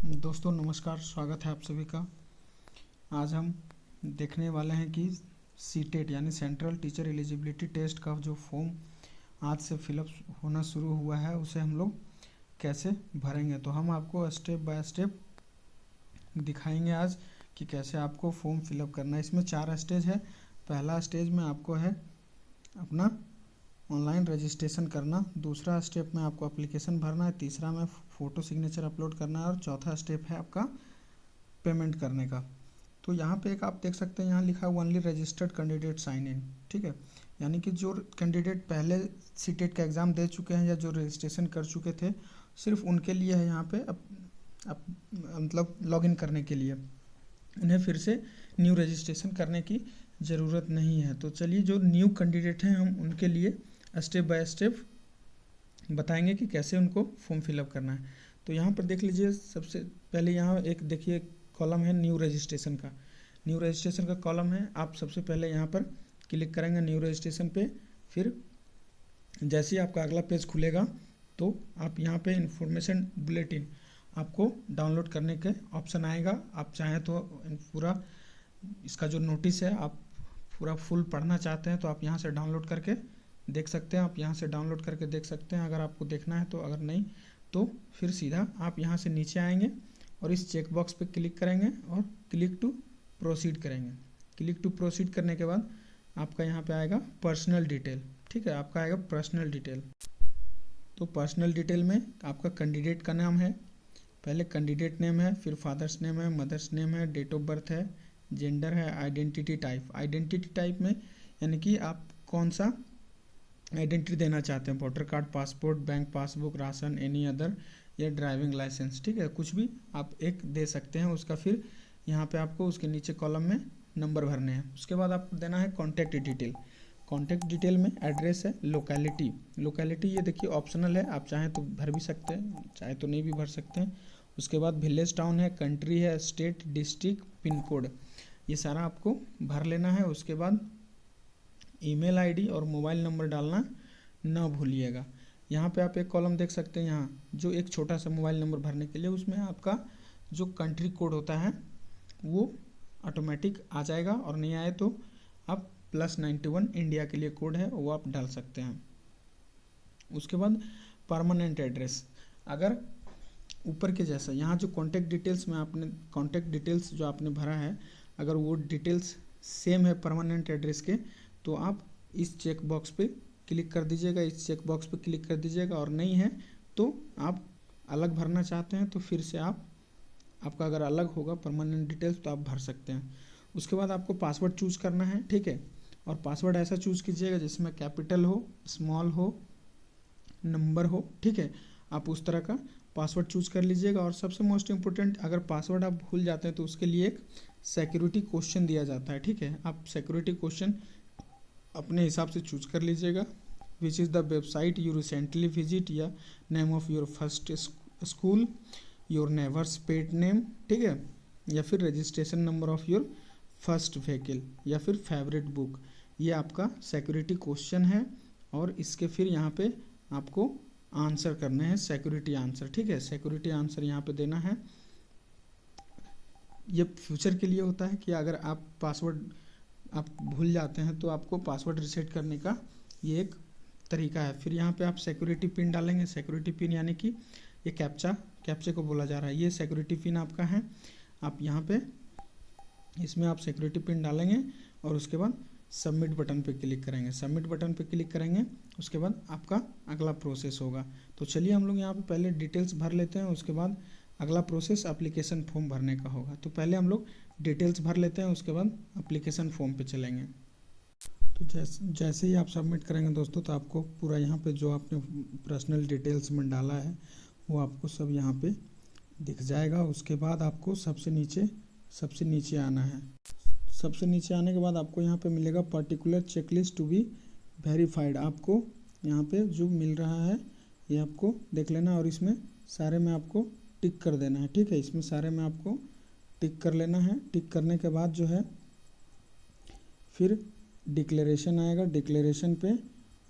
दोस्तों नमस्कार, स्वागत है आप सभी का। आज हम देखने वाले हैं कि सीटेट यानी सेंट्रल टीचर एलिजिबिलिटी टेस्ट का जो फॉर्म आज से फिलअप होना शुरू हुआ है उसे हम लोग कैसे भरेंगे। तो हम आपको स्टेप बाय स्टेप दिखाएंगे आज कि कैसे आपको फॉर्म फिलअप करना है। इसमें 4 स्टेज है। पहला स्टेज में आपको है अपना ऑनलाइन रजिस्ट्रेशन करना, दूसरा स्टेप में आपको एप्लीकेशन भरना है, तीसरा में फ़ोटो सिग्नेचर अपलोड करना है और चौथा स्टेप है आपका पेमेंट करने का। तो यहाँ पे एक आप देख सकते हैं, यहाँ लिखा है only registered candidate sign in. ठीक है, यानी कि जो कैंडिडेट पहले सीटेट का एग्ज़ाम दे चुके हैं या जो रजिस्ट्रेशन कर चुके थे, सिर्फ उनके लिए है यहाँ पे मतलब लॉगिन करने के लिए। उन्हें फिर से न्यू रजिस्ट्रेशन करने की ज़रूरत नहीं है। तो चलिए, जो न्यू कैंडिडेट हैं हम उनके लिए स्टेप बाय स्टेप बताएंगे कि कैसे उनको फॉर्म फिलअप करना है। तो यहाँ पर देख लीजिए, सबसे पहले यहाँ एक देखिए कॉलम है न्यू रजिस्ट्रेशन का। न्यू रजिस्ट्रेशन का कॉलम है। आप सबसे पहले यहाँ पर क्लिक करेंगे न्यू रजिस्ट्रेशन पे। फिर जैसे ही आपका अगला पेज खुलेगा तो आप यहाँ पे इन्फॉर्मेशन बुलेटिन आपको डाउनलोड करने के ऑप्शन आएगा। आप चाहें तो पूरा इसका जो नोटिस है आप पूरा फुल पढ़ना चाहते हैं तो आप यहाँ से डाउनलोड करके देख सकते हैं। आप यहाँ से डाउनलोड करके देख सकते हैं अगर आपको देखना है तो। अगर नहीं तो फिर सीधा आप यहाँ से नीचे आएंगे और इस चेक बॉक्स पे क्लिक करेंगे और क्लिक टू प्रोसीड करेंगे। क्लिक टू प्रोसीड करने के बाद आपका यहाँ पे आएगा पर्सनल डिटेल। ठीक है, आपका आएगा पर्सनल डिटेल। तो पर्सनल डिटेल में आपका कैंडिडेट का नाम है, पहले कैंडिडेट नेम है, फिर फादर्स नेम है, मदर्स नेम है, डेट ऑफ बर्थ है, जेंडर है, आइडेंटिटी टाइप। आइडेंटिटी टाइप में यानी कि आप कौन सा आइडेंटिटी देना चाहते हैं, voter card, passport, bank passbook, ration, any other या ड्राइविंग लाइसेंस। ठीक है, कुछ भी आप एक दे सकते हैं। उसका फिर यहाँ पे आपको उसके नीचे कॉलम में नंबर भरने हैं। उसके बाद आपको देना है कॉन्टैक्ट डिटेल। कॉन्टैक्ट डिटेल में एड्रेस है, लोकेलिटी। लोकेलिटी ये देखिए ऑप्शनल है, आप चाहें तो भर भी सकते हैं, चाहे तो नहीं भी भर सकते हैं। उसके बाद विलेज टाउन है, कंट्री है, स्टेट, डिस्ट्रिक्ट, पिन कोड, ये सारा आपको भर लेना है। उसके बाद ईमेल आईडी और मोबाइल नंबर डालना ना भूलिएगा। यहाँ पे आप एक कॉलम देख सकते हैं, यहाँ जो एक छोटा सा मोबाइल नंबर भरने के लिए उसमें आपका जो कंट्री कोड होता है वो ऑटोमेटिक आ जाएगा, और नहीं आए तो आप +91 इंडिया के लिए कोड है वो आप डाल सकते हैं। उसके बाद परमानेंट एड्रेस, अगर ऊपर के जैसा यहाँ जो कॉन्टैक्ट डिटेल्स में आपने कॉन्टैक्ट डिटेल्स जो आपने भरा है, अगर वो डिटेल्स सेम है परमानेंट एड्रेस के तो आप इस चेक बॉक्स पे क्लिक कर दीजिएगा, इस चेक बॉक्स पे क्लिक कर दीजिएगा। और नहीं है तो आप अलग भरना चाहते हैं तो फिर से आपका अगर अलग होगा परमानेंट डिटेल्स तो आप भर सकते हैं। उसके बाद आपको पासवर्ड चूज़ करना है। ठीक है, और पासवर्ड ऐसा चूज़ कीजिएगा जिसमें कैपिटल हो, स्मॉल हो, नंबर हो। ठीक है, आप उस तरह का पासवर्ड चूज़ कर लीजिएगा। और सबसे मोस्ट इम्पोर्टेंट, अगर पासवर्ड आप भूल जाते हैं तो उसके लिए एक सिक्योरिटी क्वेश्चन दिया जाता है। ठीक है, आप सिक्योरिटी क्वेश्चन अपने हिसाब से चूज कर लीजिएगा। Which is the website you recently visit, या name of your first school, your neighbour's pet name. ठीक है, या फिर registration number of your first vehicle, या फिर फेवरेट बुक। ये आपका सिक्योरिटी क्वेश्चन है और इसके फिर यहाँ पे आपको आंसर करने हैं, सिक्योरिटी आंसर। ठीक है, सिक्योरिटी आंसर यहाँ पे देना है। ये फ्यूचर के लिए होता है कि अगर आप पासवर्ड आप भूल जाते हैं तो आपको पासवर्ड रीसेट करने का ये एक तरीका है। फिर यहाँ पे आप सिक्योरिटी पिन डालेंगे। सिक्योरिटी पिन यानी कि ये कैप्चे को बोला जा रहा है, ये सिक्योरिटी पिन आपका है। आप यहाँ पे इसमें आप सिक्योरिटी पिन डालेंगे और उसके बाद सबमिट बटन पे क्लिक करेंगे। सबमिट बटन पे क्लिक करेंगे, उसके बाद आपका अगला प्रोसेस होगा। तो चलिए हम लोग यहाँ पे पहले डिटेल्स भर लेते हैं, उसके बाद अगला प्रोसेस एप्लीकेशन फॉर्म भरने का होगा। तो पहले हम लोग डिटेल्स भर लेते हैं, उसके बाद एप्लीकेशन फॉर्म पे चलेंगे। तो जैसे ही आप सबमिट करेंगे दोस्तों तो आपको पूरा यहाँ पे जो आपने पर्सनल डिटेल्स में डाला है वो आपको सब यहाँ पे दिख जाएगा। उसके बाद आपको सबसे नीचे आना है। सबसे नीचे आने के बाद आपको यहाँ पे मिलेगा particular checklist to be verified. आपको यहाँ पे जो मिल रहा है ये आपको देख लेना और इसमें सारे में आपको टिक कर देना है। ठीक है, इसमें सारे में आपको टिक कर लेना है। टिक करने के बाद जो है फिर डिक्लेरेशन आएगा, डिक्लेरेशन पे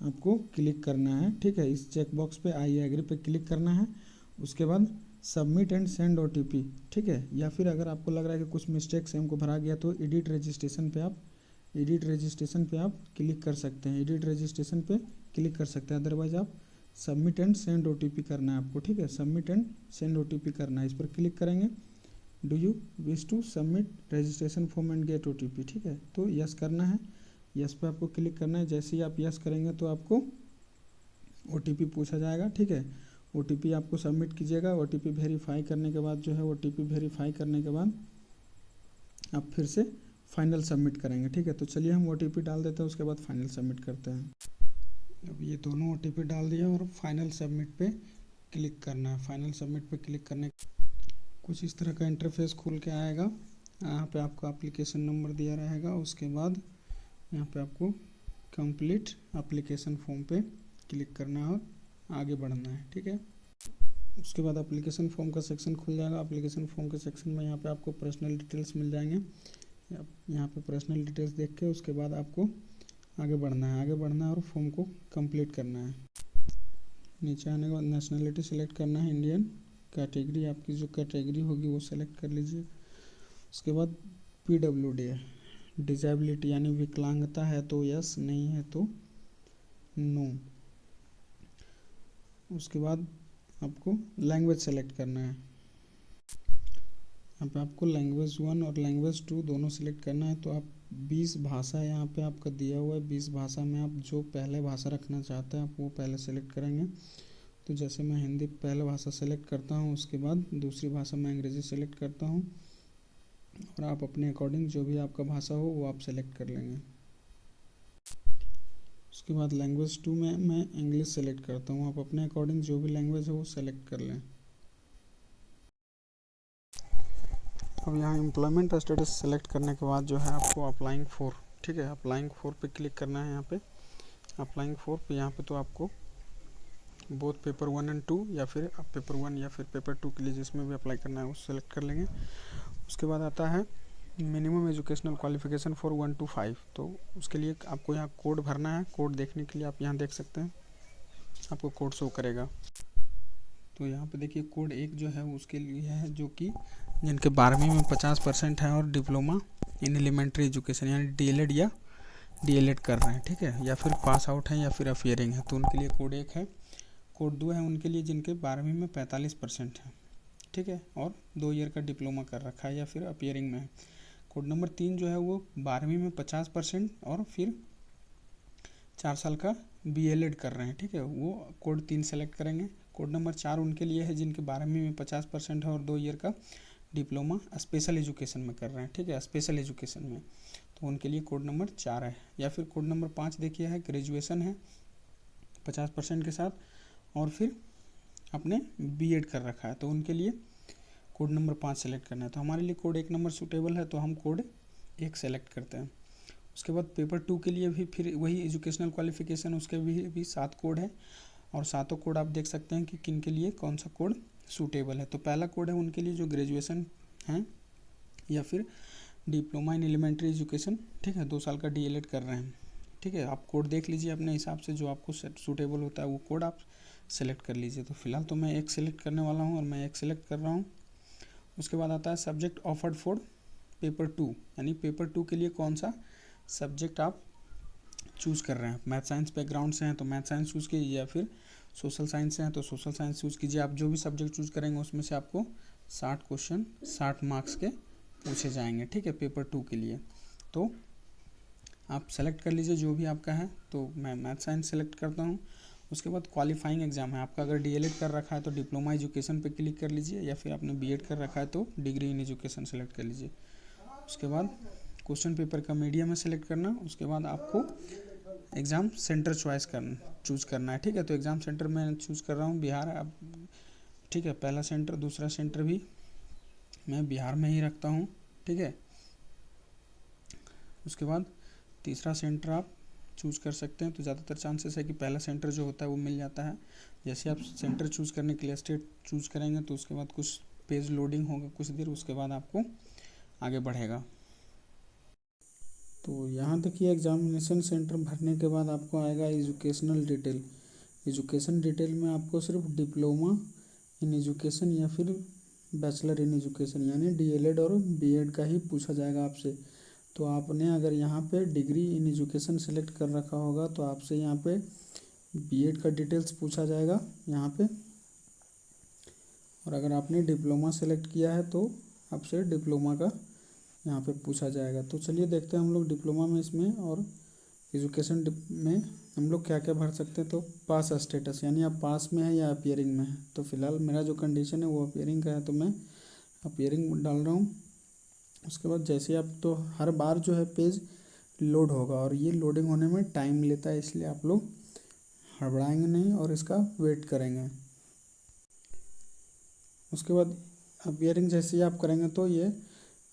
आपको क्लिक करना है। ठीक है, इस चेक बॉक्स पे आई एग्री पे क्लिक करना है। उसके बाद सबमिट एंड सेंड OTP, ठीक है। या फिर अगर आपको लग रहा है कि कुछ मिस्टेक से हमको भरा गया तो एडिट रजिस्ट्रेशन पे आप क्लिक कर सकते हैं, एडिट रजिस्ट्रेशन पे क्लिक कर सकते हैं। अदरवाइज आप सबमिट एंड सेंड OTP करना है आपको, ठीक है। सबमिट एंड सेंड OTP करना है, इस पर क्लिक करेंगे। Do you wish to submit registration form and get OTP, ठीक है। तो यस करना है, यस पे आपको क्लिक करना है। जैसे ही आप यस करेंगे तो आपको OTP पूछा जाएगा, ठीक है। OTP आपको सबमिट कीजिएगा। OTP वेरीफाई करने के बाद जो है, OTP वेरीफाई करने के बाद आप फिर से फाइनल सबमिट करेंगे, ठीक है। तो चलिए हम OTP डाल देते हैं, उसके बाद फाइनल सबमिट करते हैं। अब ये दोनों OTP डाल दिया और फाइनल सबमिट पे क्लिक करना है। फाइनल सबमिट पे क्लिक करने कुछ इस तरह का इंटरफेस खुल के आएगा। यहाँ पे आपका एप्लीकेशन नंबर दिया रहेगा। उसके बाद यहाँ पे आपको कंप्लीट एप्लीकेशन फॉर्म पे क्लिक करना है और आगे बढ़ना है, ठीक है। उसके बाद एप्लीकेशन फॉर्म का सेक्शन खुल जाएगा। एप्लीकेशन फॉर्म के सेक्शन में यहाँ पे आपको पर्सनल डिटेल्स मिल जाएंगे। यहाँ पे पर्सनल डिटेल्स देख के उसके बाद आपको आगे बढ़ना है और फॉर्म को कंप्लीट करना है। नीचे आने के बाद नेशनलिटी सेलेक्ट करना है, इंडियन। कैटेगरी आपकी जो कैटेगरी होगी वो सेलेक्ट कर लीजिए। उसके बाद PWD है, डिजेबिलिटी यानी विकलांगता है तो यस, नहीं है तो नो। उसके बाद आपको लैंग्वेज सेलेक्ट करना है। यहाँ पे आपको लैंग्वेज 1 और लैंग्वेज 2 दोनों सिलेक्ट करना है। तो आप 20 भाषा यहाँ पे आपका दिया हुआ है, 20 भाषा में आप जो पहले भाषा रखना चाहते हैं आप वो पहले सेलेक्ट करेंगे। तो जैसे मैं हिंदी पहले भाषा सेलेक्ट करता हूँ, उसके बाद दूसरी भाषा मैं अंग्रेज़ी सेलेक्ट करता हूँ और आप अपने अकॉर्डिंग जो भी आपका भाषा हो वो आप सेलेक्ट कर लेंगे। उसके बाद लैंग्वेज 2 में मैं इंग्लिश सेलेक्ट करता हूँ, आप अपने अकॉर्डिंग जो भी लैंग्वेज है वो सेलेक्ट कर लें। अब यहाँ एम्प्लॉयमेंट स्टेटस सेलेक्ट करने के बाद जो है आपको अप्लाइंग फॉर, ठीक है, अप्लाइंग फॉर पे क्लिक करना है। यहाँ पे अप्लाइंग फॉर पे यहाँ पे तो आपको बोथ पेपर 1 एंड 2 या फिर आप पेपर 1 या फिर पेपर 2 के लिए जिसमें भी अप्लाई करना है वो सेलेक्ट कर लेंगे। उसके बाद आता है minimum educational qualification for 1 to 5। तो उसके लिए आपको यहाँ कोड भरना है। कोड देखने के लिए आप यहाँ देख सकते हैं, आपको कोड शो करेगा। तो यहाँ पे देखिए कोड 1 जो है उसके लिए है जो कि जिनके 12वीं में 50% है और डिप्लोमा इन एलिमेंट्री एजुकेशन यानी DLED या DLED कर रहे हैं, ठीक है, या फिर पास आउट हैं या फिर अफियरिंग है, तो उनके लिए कोड 1 है। कोड 2 है उनके लिए जिनके 12वीं में 45% है, ठीक है, और 2 ईयर का डिप्लोमा कर रखा है या फिर अपियरिंग में है। कोड नंबर 3 जो है वो 12वीं में 50% और फिर 4 साल का BLED कर रहे हैं, ठीक है, वो कोड 3 सेलेक्ट करेंगे। कोड नंबर 4 उनके लिए है जिनके 12वीं में 50% है और 2 ईयर का डिप्लोमा स्पेशल एजुकेशन में कर रहे हैं, ठीक है, स्पेशल एजुकेशन में, तो उनके लिए कोड नंबर 4 है। या फिर कोड नंबर 5 देखिए है ग्रेजुएशन है 50% के साथ और फिर आपने B.Ed कर रखा है, तो उनके लिए कोड नंबर 5 सेलेक्ट करना है। तो हमारे लिए कोड 1 नंबर सूटेबल है तो हम कोड 1 सेलेक्ट करते हैं। उसके बाद पेपर 2 के लिए भी फिर वही एजुकेशनल क्वालिफिकेशन, उसके भी 7 कोड है और सातों कोड आप देख सकते हैं कि किन के लिए कौन सा कोड सूटेबल है। तो पहला कोड है उनके लिए जो ग्रेजुएशन है या फिर डिप्लोमा इन एलिमेंट्री एजुकेशन, ठीक है, 2 साल का DLED कर रहे हैं, ठीक है। आप कोड देख लीजिए अपने हिसाब से, जो आपको सूटेबल होता है वो कोड आप सेलेक्ट कर लीजिए। तो फिलहाल तो मैं 1 सेलेक्ट करने वाला हूँ और मैं 1 सेलेक्ट कर रहा हूँ। उसके बाद आता है सब्जेक्ट ऑफर्ड फॉर पेपर 2, यानी पेपर 2 के लिए कौन सा सब्जेक्ट आप चूज़ कर रहे हैं। मैथ साइंस बैकग्राउंड से हैं तो मैथ साइंस चूज़ कीजिए या फिर सोशल साइंस से हैं तो सोशल साइंस चूज़ कीजिए। आप जो भी सब्जेक्ट चूज़ करेंगे उसमें से आपको 60 क्वेश्चन 60 मार्क्स के पूछे जाएंगे, ठीक है, पेपर 2 के लिए। तो आप सेलेक्ट कर लीजिए जो भी आपका है। तो मैं मैथ साइंस सेलेक्ट करता हूँ। उसके बाद क्वालिफाइंग एग्जाम है आपका, अगर DLED कर रखा है तो डिप्लोमा एजुकेशन पे क्लिक कर लीजिए या फिर आपने B.Ed कर रखा है तो डिग्री इन एजुकेशन सेलेक्ट कर लीजिए। उसके बाद क्वेश्चन पेपर का मीडियम में सेलेक्ट करना। उसके बाद आपको एग्ज़ाम सेंटर चूज़ करना है, ठीक है। तो एग्ज़ाम सेंटर मैं चूज़ कर रहा हूँ बिहार, अब ठीक है, पहला सेंटर दूसरा सेंटर भी मैं बिहार में ही रखता हूँ, ठीक है। उसके बाद तीसरा सेंटर आप चूज़ कर सकते हैं। तो ज़्यादातर चांसेस है कि पहला सेंटर जो होता है वो मिल जाता है। जैसे आप सेंटर चूज़ करने के लिए स्टेट चूज़ करेंगे तो उसके बाद कुछ पेज लोडिंग होगा कुछ देर, उसके बाद आपको आगे बढ़ेगा। तो यहाँ तक ये एग्जामिनेशन सेंटर भरने के बाद आपको आएगा एजुकेशनल डिटेल। एजुकेशन डिटेल में आपको सिर्फ डिप्लोमा इन एजुकेशन या फिर बैचलर इन एजुकेशन यानी डीएलएड और बीएड का ही पूछा जाएगा आपसे। तो आपने अगर यहाँ पे डिग्री इन एजुकेशन सेलेक्ट कर रखा होगा तो आपसे यहाँ पे बीएड का डिटेल्स पूछा जाएगा यहाँ पे। और अगर आपने डिप्लोमा सेलेक्ट किया है तो आपसे डिप्लोमा का यहाँ पे पूछा जाएगा। तो चलिए देखते हैं हम लोग डिप्लोमा में इसमें और एजुकेशन में हम लोग क्या क्या भर सकते हैं। तो पास स्टेटस यानी आप पास में है या अपीयरिंग में है। तो फिलहाल मेरा जो कंडीशन है वो अपीयरिंग का है तो मैं अपीयरिंग डाल रहा हूँ। उसके बाद जैसे आप तो हर बार जो है पेज लोड होगा और ये लोडिंग होने में टाइम लेता है, इसलिए आप लोग हड़बड़ाएंगे नहीं और इसका वेट करेंगे। उसके बाद अपीयरिंग जैसे ही आप करेंगे तो ये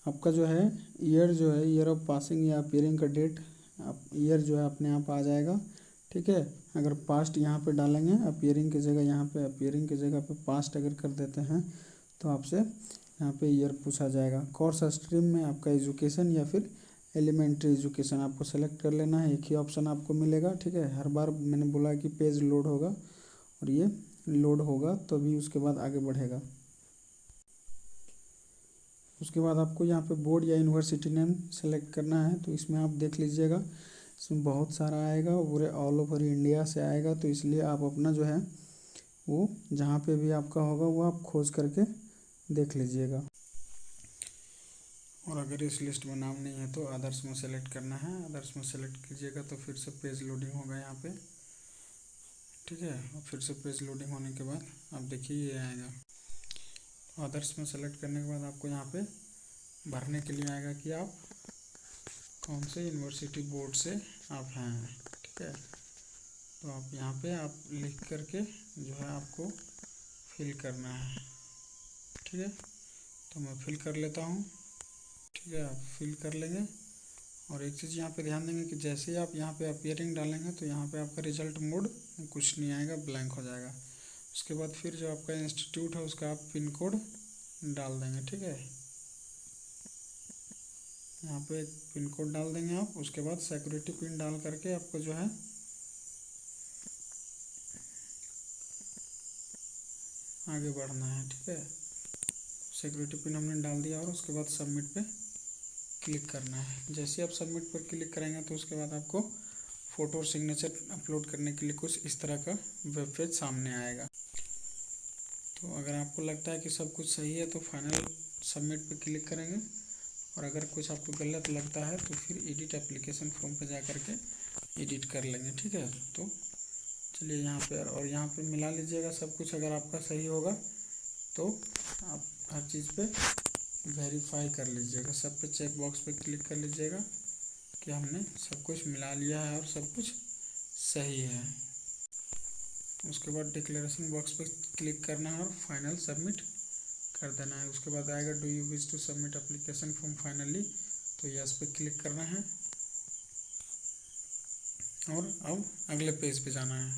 आपका जो है ईयर ऑफ पासिंग या अपीयरिंग का डेट आप ईयर जो है अपने आप आ जाएगा। ठीक है, अगर पास्ट यहाँ पे डालेंगे अपीयरिंग की जगह, यहाँ पे अपीयरिंग की जगह पे पास्ट अगर कर देते हैं तो आपसे यहाँ पे ईयर पूछा जाएगा। कोर्स स्ट्रीम में आपका एजुकेशन या फिर एलिमेंट्री एजुकेशन आपको सेलेक्ट कर लेना है, एक ही ऑप्शन आपको मिलेगा। ठीक है, हर बार मैंने बोला कि पेज लोड होगा और ये लोड होगा तभी उसके बाद आगे बढ़ेगा। उसके बाद आपको यहाँ पे बोर्ड या यूनिवर्सिटी नेम सेलेक्ट करना है। तो इसमें आप देख लीजिएगा, इसमें बहुत सारा आएगा, पूरे ऑल ओवर इंडिया से आएगा। तो इसलिए आप अपना जो है वो जहाँ पे भी आपका होगा वो आप खोज करके देख लीजिएगा। और अगर इस लिस्ट में नाम नहीं है तो अदर्स में सेलेक्ट करना है, अदर्स में सेलेक्ट कीजिएगा तो फिर से पेज लोडिंग होगा यहाँ पे। ठीक है, और फिर से पेज लोडिंग होने के बाद आप देखिए ये आएगा। अदर्स में सेलेक्ट करने के बाद आपको यहाँ पे भरने के लिए आएगा कि आप कौन से यूनिवर्सिटी बोर्ड से आप हैं। ठीक है, तो आप यहाँ पे आप लिख करके जो है आपको फिल करना है। ठीक है, तो मैं फिल कर लेता हूँ। ठीक है, आप फिल कर लेंगे। और एक चीज़ यहाँ पे ध्यान देंगे कि जैसे ही आप यहाँ पे अपीयरिंग डालेंगे तो यहाँ पे आपका रिजल्ट मोड कुछ नहीं आएगा, ब्लैंक हो जाएगा। उसके बाद फिर जो आपका इंस्टीट्यूट है उसका आप पिन कोड डाल देंगे। ठीक है, यहाँ पे एक पिन कोड डाल देंगे आप। उसके बाद सिक्योरिटी पिन डाल करके आपको जो है आगे बढ़ना है। ठीक है, सिक्योरिटी पिन हमने डाल दिया और उसके बाद सबमिट पे क्लिक करना है। जैसे आप सबमिट पर क्लिक करेंगे तो उसके बाद आपको फ़ोटो और सिग्नेचर अपलोड करने के लिए कुछ इस तरह का वेब पेज सामने आएगा। तो अगर आपको लगता है कि सब कुछ सही है तो फाइनल सबमिट पे क्लिक करेंगे। और अगर कुछ आपको गलत लगता है तो फिर एडिट एप्लीकेशन फॉर्म पे जा करके एडिट कर लेंगे। ठीक है, तो चलिए यहाँ पे और यहाँ पे मिला लीजिएगा सब कुछ। अगर आपका सही होगा तो आप हर चीज़ पे वेरीफाई कर लीजिएगा, सब पे चेक बॉक्स पे क्लिक कर लीजिएगा कि हमने सब कुछ मिला लिया है और सब कुछ सही है। उसके बाद डिक्लेरेशन बॉक्स पे क्लिक करना है और फाइनल सबमिट कर देना है। उसके बाद आएगा do you wish to submit application form finally, तो यस पे क्लिक करना है और अब अगले पेज पे जाना है।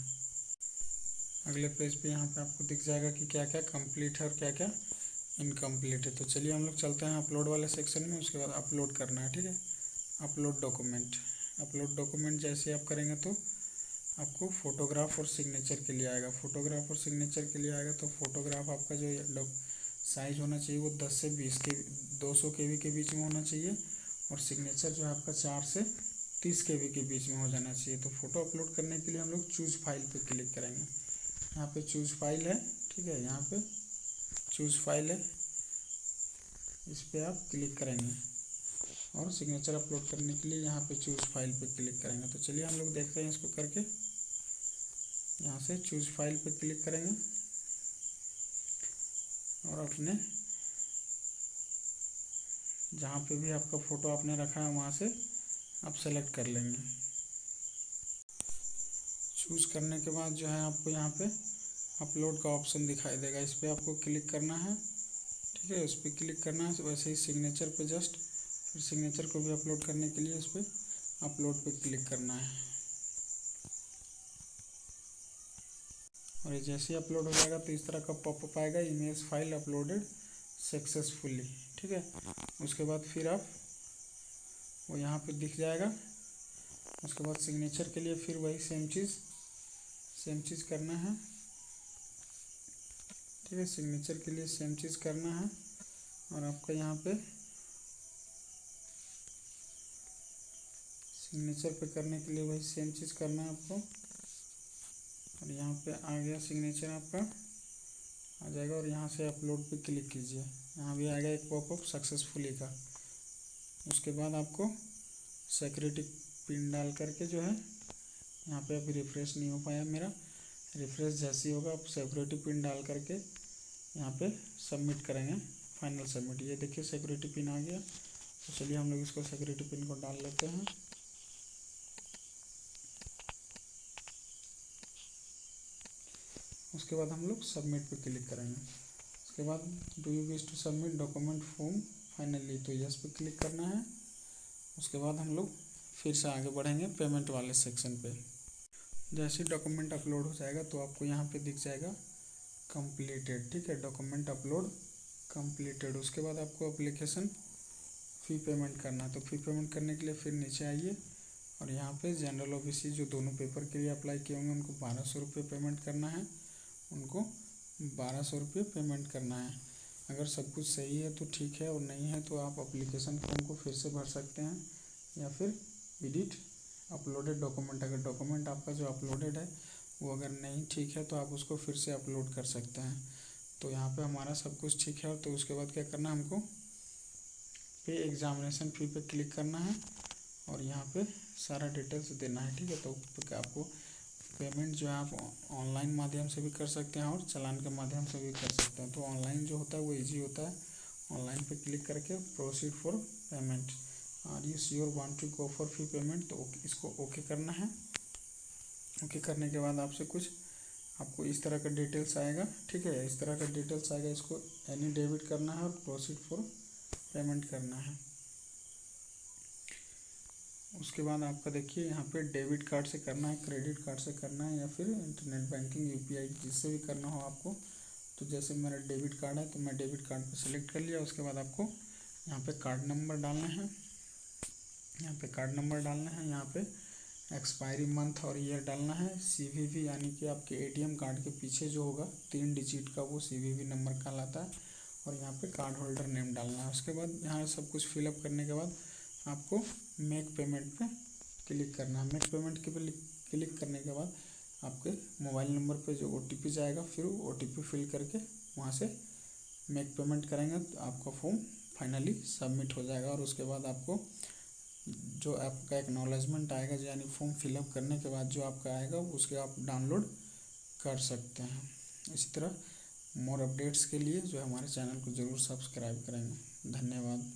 अगले पेज पे यहाँ पे आपको दिख जाएगा कि क्या क्या कंप्लीट है और क्या क्या इनकम्प्लीट है। तो चलिए हम लोग चलते हैं अपलोड वाले सेक्शन में। उसके बाद अपलोड करना है। ठीक है, अपलोड डॉक्यूमेंट। अपलोड डॉक्यूमेंट जैसे आप करेंगे तो आपको फ़ोटोग्राफ और सिग्नेचर के लिए आएगा। फ़ोटोग्राफ और सिग्नेचर के लिए आएगा तो फ़ोटोग्राफ आपका जो साइज़ होना चाहिए वो 10 से 20 के 200 KB के बीच में होना चाहिए। और सिग्नेचर जो है आपका 4 से 30 KB के बीच में हो जाना चाहिए। तो फ़ोटो अपलोड करने के लिए हम लोग चूज़ फाइल पे क्लिक करेंगे। यहाँ पे चूज़ फाइल है। ठीक है, यहाँ पे चूज़ फाइल है, इस पर आप क्लिक करेंगे और सिग्नेचर अपलोड करने के लिए यहाँ पे चूज़ फाइल पे क्लिक करेंगे। तो चलिए हम लोग देखते हैं इसको करके। यहाँ से चूज़ फाइल पे क्लिक करेंगे और अपने जहाँ पे भी आपका फ़ोटो आपने रखा है वहाँ से आप सेलेक्ट कर लेंगे। चूज़ करने के बाद जो है आपको यहाँ पे अपलोड का ऑप्शन दिखाई देगा, इस पर आपको क्लिक करना है। ठीक है, उस पर क्लिक करना है। वैसे ही सिग्नेचर पे जस्ट फिर सिग्नेचर को भी अपलोड करने के लिए इस पर अपलोड पे क्लिक करना है। और ये जैसे ही अपलोड हो जाएगा तो इस तरह का पॉपअप आएगा, इमेज फाइल अपलोडेड सक्सेसफुली। ठीक है, उसके बाद फिर आप वो यहाँ पे दिख जाएगा। उसके बाद सिग्नेचर के लिए फिर वही सेम चीज़ करना है। ठीक है। सिग्नेचर के लिए सेम चीज़ करना है और आपका यहाँ पे सिग्नेचर पे करने के लिए वही सेम चीज़ करना है आपको। और यहाँ पे आ गया सिग्नेचर आपका, आ जाएगा और यहाँ से अपलोड पे क्लिक कीजिए। यहाँ भी आएगा एक पॉपअप सक्सेसफुली का। उसके बाद आपको सिक्योरिटी पिन डाल करके जो है यहाँ पे अभी रिफ़्रेश नहीं हो पाया मेरा, रिफ़्रेश जैसे ही होगा आप सिक्योरिटी पिन डाल करके यहाँ पे सबमिट करेंगे, फाइनल सबमिट। ये देखिए सिक्योरिटी पिन आ गया। तो चलिए हम लोग इसको सिक्योरिटी पिन को डाल लेते हैं। उसके बाद हम लोग सबमिट पे क्लिक करेंगे। उसके बाद do you wish to submit document form finally, तो यस पे क्लिक करना है। उसके बाद हम लोग फिर से आगे बढ़ेंगे पेमेंट वाले सेक्शन पे। जैसे डॉक्यूमेंट अपलोड हो जाएगा तो आपको यहाँ पे दिख जाएगा कंप्लीटेड, ठीक है, डॉक्यूमेंट अपलोड कंप्लीटेड। उसके बाद आपको एप्लीकेशन फ़ी पेमेंट करना है। तो फ़ी पेमेंट करने के लिए फिर नीचे आइए और यहाँ पे जनरल ओबीसी जो दोनों पेपर के लिए अप्लाई किए होंगे उनको 1200 रुपये पेमेंट करना है, उनको 1200 रुपये पेमेंट करना है। अगर सब कुछ सही है तो ठीक है, और नहीं है तो आप एप्लीकेशन फॉर्म को फिर से भर सकते हैं, या फिर एडिट अपलोडेड डॉक्यूमेंट, अगर डॉक्यूमेंट आपका जो अपलोडेड है वो अगर नहीं ठीक है तो आप उसको फिर से अपलोड कर सकते हैं। तो यहाँ पे हमारा सब कुछ ठीक है। तो उसके बाद क्या करना है, हमको पे एग्जामिनेशन फ़ी पे क्लिक करना है और यहाँ पे सारा डिटेल्स देना है, ठीक है। तो आपको पेमेंट जो है आप ऑनलाइन माध्यम से भी कर सकते हैं और चालान के माध्यम से भी कर सकते हैं। तो ऑनलाइन जो होता है वो इजी होता है। ऑनलाइन पे क्लिक करके proceed for payment, are you sure want to go for fee payment, तो इसको ओके करना है। ओके करने के बाद आपसे कुछ आपको इस तरह का डिटेल्स आएगा, ठीक है, इस तरह का डिटेल्स आएगा। इसको एनी डेबिट करना है और प्रोसीड फॉर पेमेंट करना है। उसके बाद आपका देखिए यहाँ पे डेबिट कार्ड से करना है, क्रेडिट कार्ड से करना है, या फिर इंटरनेट बैंकिंग यूपीआई जिससे भी करना हो आपको। तो जैसे मेरा डेबिट कार्ड है तो मैं डेबिट कार्ड पे सिलेक्ट कर लिया। उसके बाद आपको यहाँ पे कार्ड नंबर डालना है, यहाँ पे कार्ड नंबर डालना है, यहाँ पे एक्सपायरी मंथ और ईयर डालना है। सीवीवी यानी कि आपके एटीएम कार्ड के पीछे जो होगा 3 डिजिट का वो सीवीवी नंबर कहलाता है, और यहाँ पे कार्ड होल्डर नेम डालना है। उसके बाद यहाँ सब कुछ फिलअप करने के बाद आपको मेक पेमेंट पे क्लिक करना है। मेक पेमेंट के पे क्लिक करने के बाद आपके मोबाइल नंबर पे जो ओटीपी जाएगा, फिर ओटीपी फिल करके वहाँ से मेक पेमेंट करेंगे तो आपका फॉर्म फाइनली सबमिट हो जाएगा। और उसके बाद आपको जो आपका एक्नॉलेजमेंट आएगा, यानी फॉर्म फिलअप करने के बाद जो आपका आएगा उसके आप डाउनलोड कर सकते हैं। इसी तरह मोर अपडेट्स के लिए जो हमारे चैनल को ज़रूर सब्सक्राइब करेंगे। धन्यवाद।